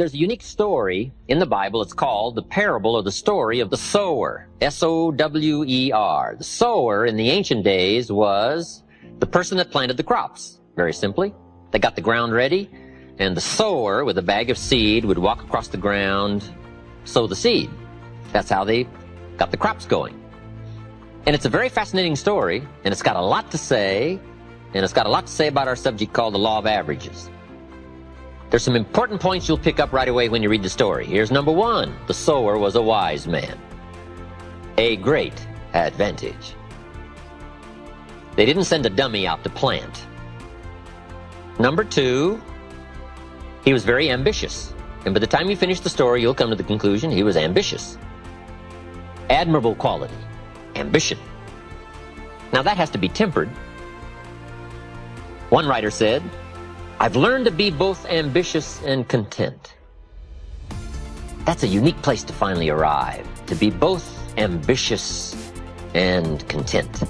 There's a unique story in the Bible. It's called the parable or the story of the sower. S-O-W-E-R. The sower in the ancient days was the person that planted the crops. Very simply, they got the ground ready, and the sower with a bag of seed would walk across the ground, sow the seed. That's how they got the crops going. And it's a very fascinating story, and it's got a lot to say, and it's got a lot to say about our subject called the law of averages. There's some important points you'll pick up right away when you read the story. Here's number one. The sower was a wise man. A great advantage. They didn't send a dummy out to plant. Number two, he was very ambitious. And by the time you finish the story, you'll come to the conclusion he was ambitious. Admirable quality. Ambition. Now that has to be tempered. One writer said, I've learned to be both ambitious and content. That's a unique place to finally arrive, to be both ambitious and content.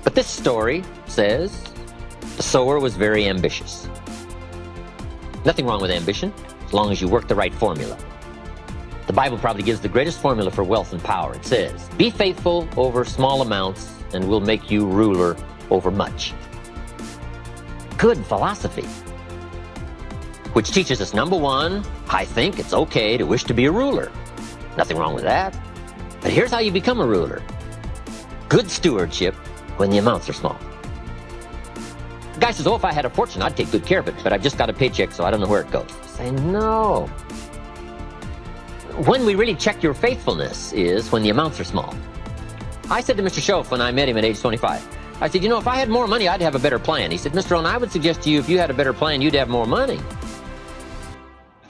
But this story says the sower was very ambitious. Nothing wrong with ambition, as long as you work the right formula. The Bible probably gives the greatest formula for wealth and power. It says, be faithful over small amounts, and we'll make you ruler over much. Good philosophy, which teaches us, number one, I think it's okay to wish to be a ruler. Nothing wrong with that. But here's how you become a ruler. Good stewardship when the amounts are small. The guy says, oh, if I had a fortune, I'd take good care of it, but I've just got a paycheck, so I don't know where it goes. I say, no. When we really check your faithfulness is when the amounts are small. I said to Mr. Schoaf when I met him at age 25, I said, you know, if I had more money, I'd have a better plan. He said, Mr. Rohn, I would suggest to you, if you had a better plan, you'd have more money.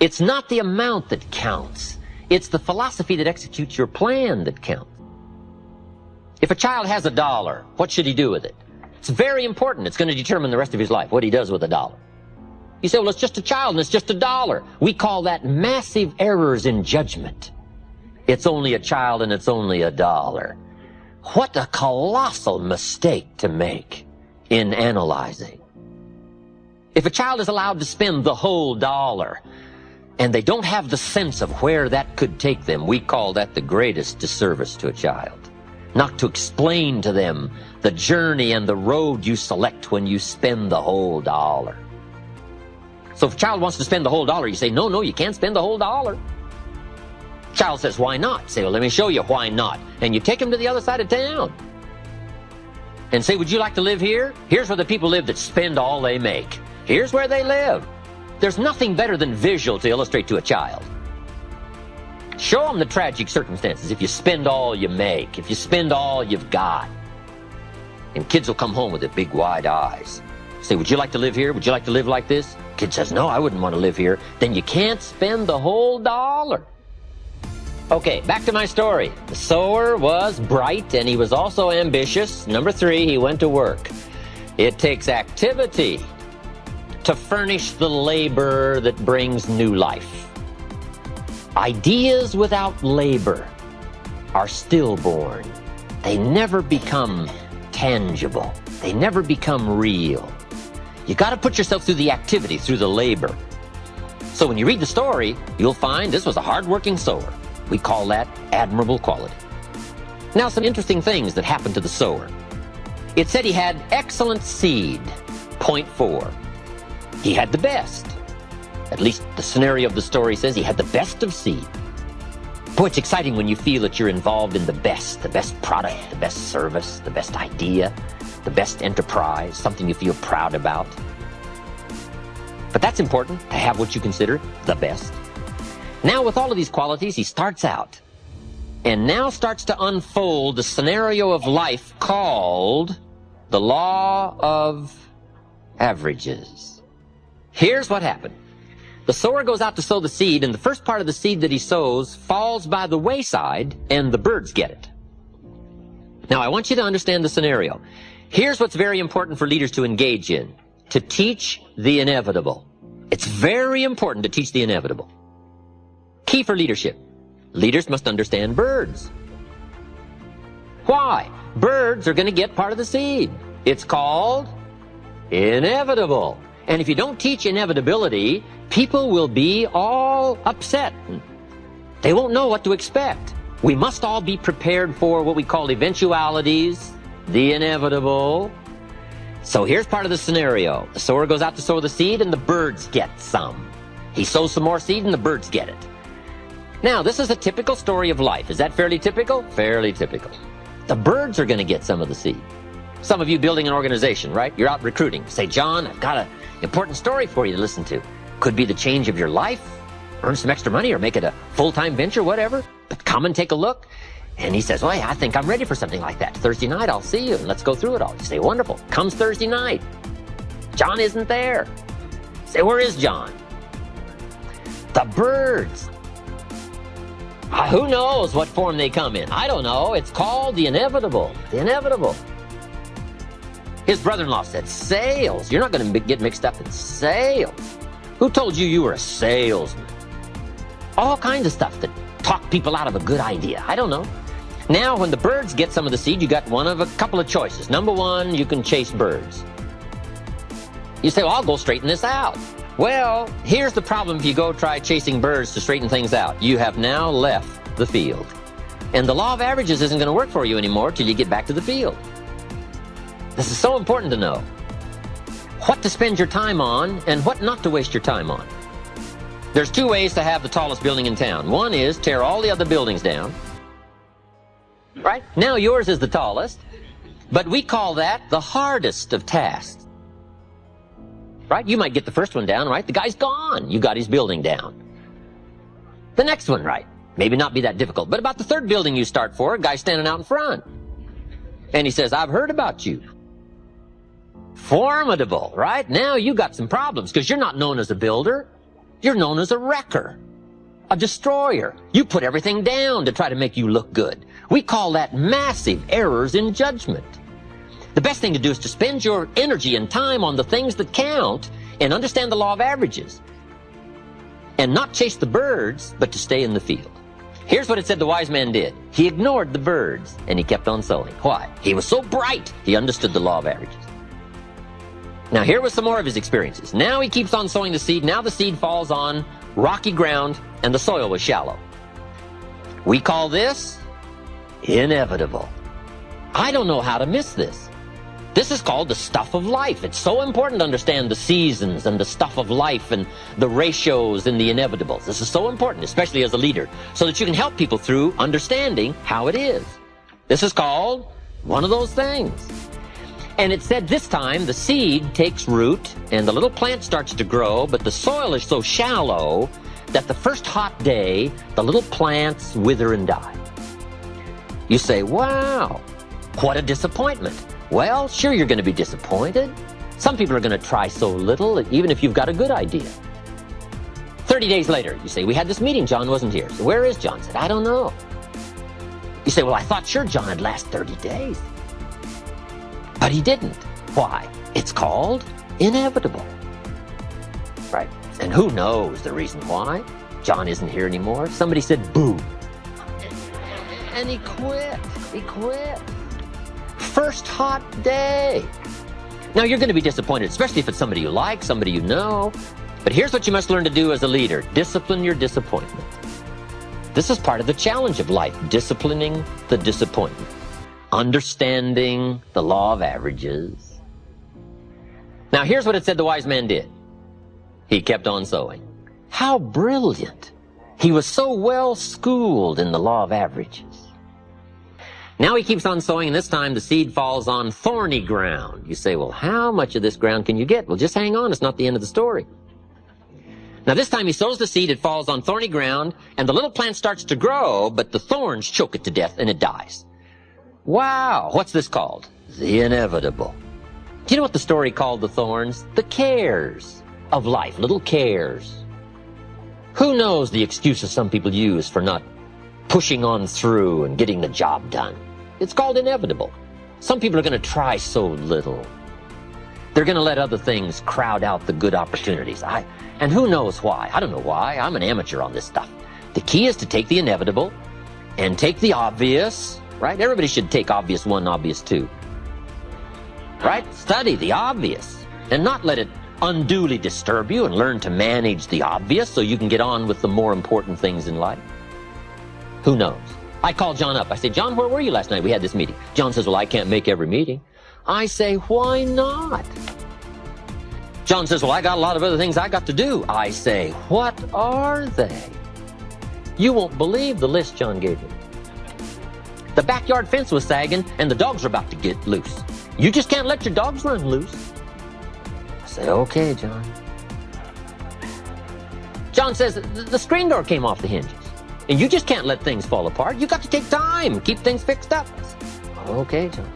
It's not the amount that counts. It's the philosophy that executes your plan that counts. If a child has $1, what should he do with it? It's very important. It's going to determine the rest of his life, what he does with $1. You say, well, it's just a child and it's just $1. We call that massive errors in judgment. It's only a child and it's only $1. What a colossal mistake to make in analyzing. If a child is allowed to spend the whole dollar and they don't have the sense of where that could take them, we call that the greatest disservice to a child. Not to explain to them the journey and the road you select when you spend the whole dollar. So if a child wants to spend the whole dollar, you say, no, you can't spend the whole dollar. Child says, why not? Say, well, let me show you why not. And you take him to the other side of town and say, would you like to live here? Here's where the people live that spend all they make. Here's where they live. There's nothing better than visual to illustrate to a child. Show them the tragic circumstances if you spend all you make, if you spend all you've got. And kids will come home with their big wide eyes. Say, would you like to live here? Would you like to live like this? Kid says, no, I wouldn't want to live here. Then you can't spend the whole dollar. Okay, back to my story. The sower was bright and he was also ambitious. Number three, he went to work. It takes activity to furnish the labor that brings new life. Ideas without labor are stillborn. They never become tangible. They never become real. You got to put yourself through the activity, through the labor. So when you read the story, you'll find this was a hard-working sower. We call that admirable quality. Now, some interesting things that happened to the sower. It said he had excellent seed, point 4. He had the best. At least the scenario of the story says he had the best of seed. Boy, it's exciting when you feel that you're involved in the best product, the best service, the best idea, the best enterprise, something you feel proud about. But that's important, to have what you consider the best. Now, with all of these qualities, he starts out and now starts to unfold the scenario of life called the law of averages. Here's what happened. The sower goes out to sow the seed, and the first part of the seed that he sows falls by the wayside, and the birds get it. Now, I want you to understand the scenario. Here's what's very important for leaders to engage in, to teach the inevitable. It's very important to teach the inevitable. Key for leadership. Leaders must understand birds. Why? Birds are going to get part of the seed. It's called inevitable. And if you don't teach inevitability, People will be all upset. They won't know what to expect. We must all be prepared for what we call eventualities, the inevitable. So here's part of the scenario. The sower goes out to sow the seed and the birds get some. He sows some more seed and the birds get it. Now, this is a typical story of life. Is that fairly typical? Fairly typical. The birds are going to get some of the seed. Some of you building an organization, right? You're out recruiting. Say, John, I've got an important story for you to listen to. Could be the change of your life, earn some extra money, or make it a full-time venture, whatever. But come and take a look. And he says, well, I think I'm ready for something like that. Thursday night, I'll see you, and let's go through it all. You say, wonderful. Comes Thursday night. John isn't there. Say, where is John? The birds. Who knows what form they come in? I don't know. It's called the inevitable. The inevitable. His brother-in-law said, sales. You're not going to get mixed up in sales. Who told you you were a salesman? All kinds of stuff that talk people out of a good idea. I don't know. Now, when the birds get some of the seed, you got one of a couple of choices. Number one, you can chase birds. You say, well, I'll go straighten this out. Well, here's the problem if you go try chasing birds to straighten things out. You have now left the field. And the law of averages isn't going to work for you anymore till you get back to the field. This is so important to know. What to spend your time on and what not to waste your time on. There's two ways to have the tallest building in town. One is tear all the other buildings down. Right? Now yours is the tallest, but we call that the hardest of tasks. Right? You might get the first one down, right? The guy's gone. You got his building down. The next one, right? Maybe not be that difficult, but about the third building you start for, a guy standing out in front. And he says, I've heard about you. Formidable, right? Now you got some problems because you're not known as a builder. You're known as a wrecker, a destroyer. You put everything down to try to make you look good. We call that massive errors in judgment. The best thing to do is to spend your energy and time on the things that count and understand the law of averages. And not chase the birds, but to stay in the field. Here's what it said the wise man did. He ignored the birds and he kept on sowing. Why? He was so bright. He understood the law of averages. Now here was some more of his experiences. Now he keeps on sowing the seed. Now the seed falls on rocky ground and the soil was shallow. We call this inevitable. I don't know how to miss this. This is called the stuff of life. It's so important to understand the seasons and the stuff of life and the ratios and the inevitables. This is so important, especially as a leader, so that you can help people through understanding how it is. This is called one of those things. And it said this time the seed takes root and the little plant starts to grow, but the soil is so shallow that the first hot day, the little plants wither and die. You say, wow, what a disappointment. Well, sure, you're going to be disappointed. Some people are going to try so little, even if you've got a good idea. 30 days later, you say, we had this meeting, John wasn't here. So where is John? I said, I don't know. You say, well, I thought sure John'd last 30 days. But he didn't. Why? It's called inevitable. Right? And who knows the reason why? John isn't here anymore. Somebody said, boo. And he quit. He quit. First hot day. Now you're going to be disappointed, especially if it's somebody you like, somebody you know. But here's what you must learn to do as a leader. Discipline your disappointment. This is part of the challenge of life, disciplining the disappointment. Understanding the law of averages. Now here's what it said the wise man did. He kept on sowing. How brilliant. He was so well schooled in the law of averages. Now he keeps on sowing, and this time the seed falls on thorny ground. You say, well, how much of this ground can you get? Well, just hang on. It's not the end of the story. Now this time he sows the seed, it falls on thorny ground, and the little plant starts to grow, but the thorns choke it to death, and it dies. Wow, what's this called? The inevitable. Do you know what the story called the thorns? The cares of life, little cares. Who knows the excuses some people use for not pushing on through and getting the job done? It's called inevitable. Some people are going to try so little. They're going to let other things crowd out the good opportunities. And who knows why? I don't know why. I'm an amateur on this stuff. The key is to take the inevitable and take the obvious, right? Everybody should take obvious 1, obvious 2. Right? Study the obvious and not let it unduly disturb you and learn to manage the obvious so you can get on with the more important things in life? Who knows? I called John up. I said, John, where were you last night? We had this meeting. John says, well, I can't make every meeting. I say, why not? John says, well, I got a lot of other things I got to do. I say, what are they? You won't believe the list John gave me. The backyard fence was sagging and the dogs were about to get loose. You just can't let your dogs run loose. I say, okay, John. John says, the screen door came off the hinges. And you just can't let things fall apart. You got to take time, keep things fixed up. I say, okay, John.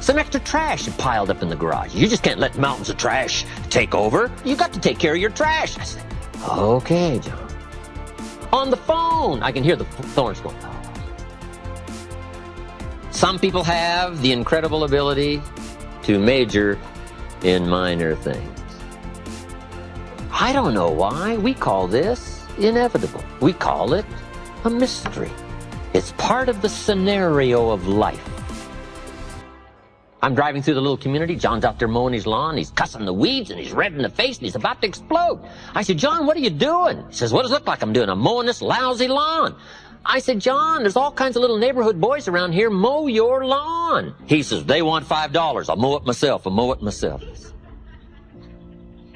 Some extra trash had piled up in the garage. You just can't let mountains of trash take over. You got to take care of your trash. I said, okay, John. On the phone, I can hear the thorns going. Oh. Some people have the incredible ability to major in minor things. I don't know why. We call this inevitable. We call it a mystery. It's part of the scenario of life. I'm driving through the little community. John's out there mowing his lawn. He's cussing the weeds and he's red in the face and he's about to explode. I said, John, what are you doing? He says, what does it look like I'm doing? I'm mowing this lousy lawn. I said, John, there's all kinds of little neighborhood boys around here. Mow your lawn. He says, they want $5. I'll mow it myself. I'll mow it myself.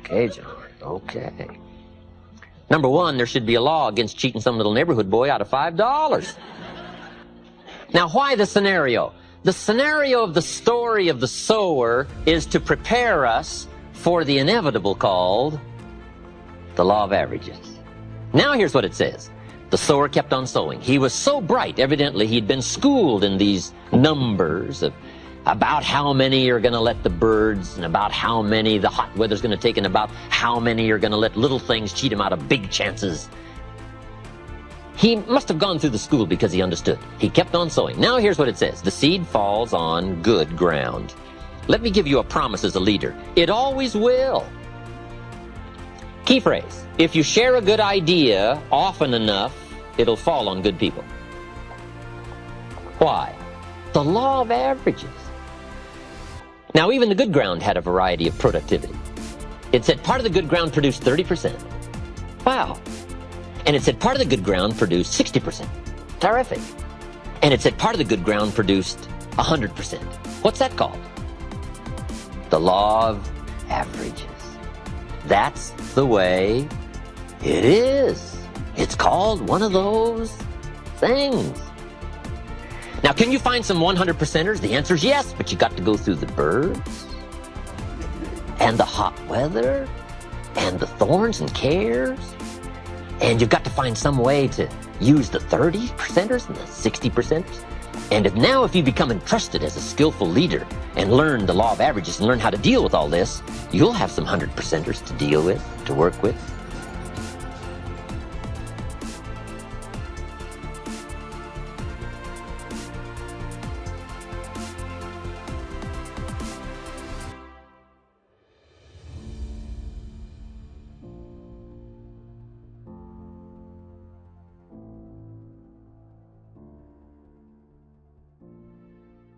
Okay, John. Okay. Number one, there should be a law against cheating some little neighborhood boy out of $5. Now, why the scenario? The scenario of the story of the sower is to prepare us for the inevitable called the law of averages. Now here's what it says. The sower kept on sowing. He was so bright, evidently he'd been schooled in these numbers of about how many are going to let the birds and about how many the hot weather's going to take and about how many are going to let little things cheat him out of big chances. He must have gone through the school because he understood. He kept on sowing. Now here's what it says. The seed falls on good ground. Let me give you a promise as a leader. It always will. Key phrase. If you share a good idea often enough, it'll fall on good people. Why? The law of averages. Now, even the good ground had a variety of productivity. It said part of the good ground produced 30%. Wow. And it said part of the good ground produced 60%. Terrific. And it said part of the good ground produced 100%. What's that called? The law of averages. That's the way it is. It's called one of those things. Now, can you find some 100%ers? The answer is yes, but you got to go through the birds and the hot weather and the thorns and cares. And you've got to find some way to use the 30%ers and the 60%ers. And if you become entrusted as a skillful leader and learn the law of averages and learn how to deal with all this, you'll have some 100%ers to deal with, to work with.